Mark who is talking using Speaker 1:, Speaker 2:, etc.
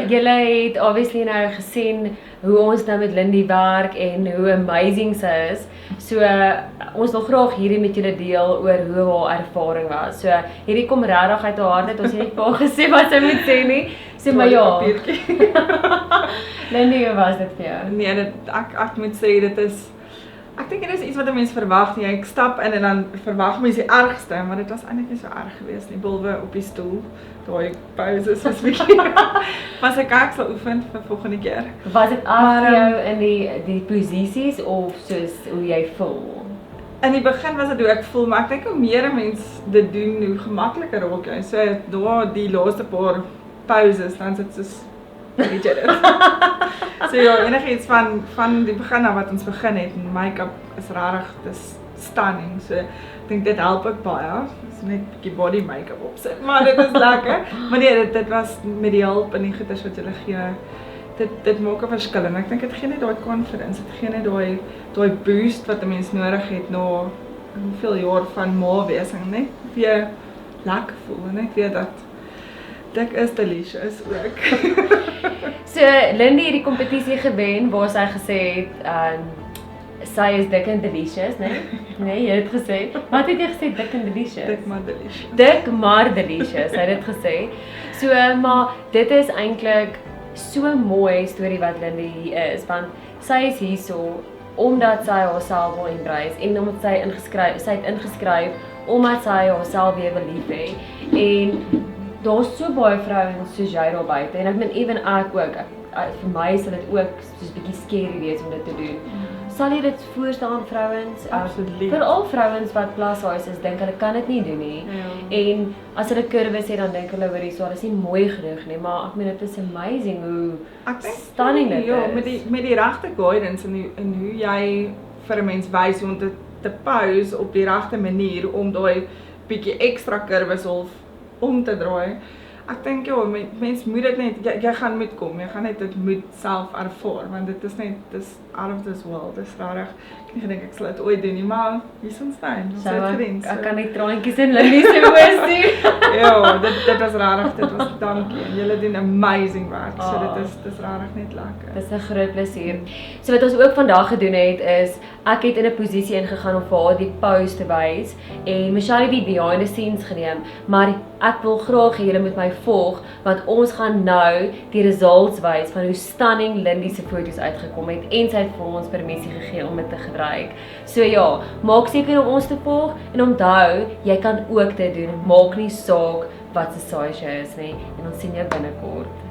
Speaker 1: julle het obviously nou gesien hoe ons nou met Lindy werk en hoe amazing sy is. So ons wil graag hierdie met julle deel oor hoe haar ervaring was. So hierdie kom regtig uit haar hart uit. Ons het nie vir gesê wat sy moet sê nie. So maar ja. Lindy, hoe was dit vir jou?
Speaker 2: Nee, ek moet sê dit is ek dink dit is iets wat 'n mens verwag nie. Ek stap in en dan verwag mens die ergste, maar dit was eintlik nie so erg geweest nie, behalwe op die stoel. Daai pauses was bietjie. Maar ek sal oefen vir volgende keer.
Speaker 1: Was dit af vir jou in die posisies of soos hoe jy voel?
Speaker 2: In die begin was dit hoe ek voel, maar ek dink hoe meer 'n mens dit doen, hoe gemakliker raak jy. So daar die laaste paar pauses, dan sit soos weet jy dit. So ja, enigiets van die begin af wat ons begin het, en make-up is regtig, dis stunning. So ek dink dit help ook baie. Dis net 'n bietjie body make-up opsit, maar dit is lekker. Maar nee, dit was met die hulp en die goeders wat julle gee. Dit maak 'n verskil en ek dink dit gee net daai confidence, dit gee net daai boost wat 'n mens nodig het na hoeveel jaar van ma wees en net weer lekker voel en net weet dat dik is delicious ook.
Speaker 1: So Lindy het die kompetisie gewen waar sy gesê het sy is dik en delicious, né? Nee, jy het gesê. Wat het jy gesê, dik en delicious?
Speaker 2: Dik maar delicious.
Speaker 1: Dik maar delicious, hy het dit gesê. So maar dit is eintlik so 'n mooi storie wat Lindy hier is, want sy is hierso omdat sy haarself wil embrace en omdat sy het ingeskryf omdat sy haarself weer wil lief hê. En daar's so baie vrouens soos jy daar buite en ek meen even ek ook. Vir my sal dit ook soos 'n bietjie scary wees om dit te doen. Sal jy dit voorstaan vrouens?
Speaker 2: Absoluut.
Speaker 1: Veral vrouens wat plus size is, dink hulle kan dit nie doen nie.
Speaker 2: Ja.
Speaker 1: En as hulle kurwes het dan dink hulle hoor hierso, dit is nie mooi genoeg nie, maar ek meen dit is amazing hoe stunning dit
Speaker 2: ja,
Speaker 1: is.
Speaker 2: met die regte guidance en hoe jy vir 'n mens wys hoe om te pose op die regte manier om daai bietjie ekstra kurwes of om te draai. Ek dink ja, mens moet dit net jy gaan moet kom. Jy gaan net dit moet self ervaar want dit is net dis out of this world. Dis rarig. Ek het gedink ek sal dit ooit doen nie, maar hier is ons tyd. Ons het gedink.
Speaker 1: Ek kan net traantjies in Lindy se oë sien.
Speaker 2: Ja, dit was rarig. Dit was dankie. En julle doen amazing werk. So dis rarig net lekker.
Speaker 1: Dis 'n groot plesier. So wat ons ook vandag gedoen het is ek het in 'n posisie ingegaan om vir haar die pose te wys en Michelle het die behind the scenes geneem, maar ek wil graag hê julle moet my volg want ons gaan nou die results wys van hoe stunning Lindy se foto's uitgekom het en sy het vir ons permissie gegee om dit te gebruik. So ja, maak seker om ons te volg en onthou, jy kan ook dit doen. Maak nie saak wat se size jy is nie en ons sien jou binnekort.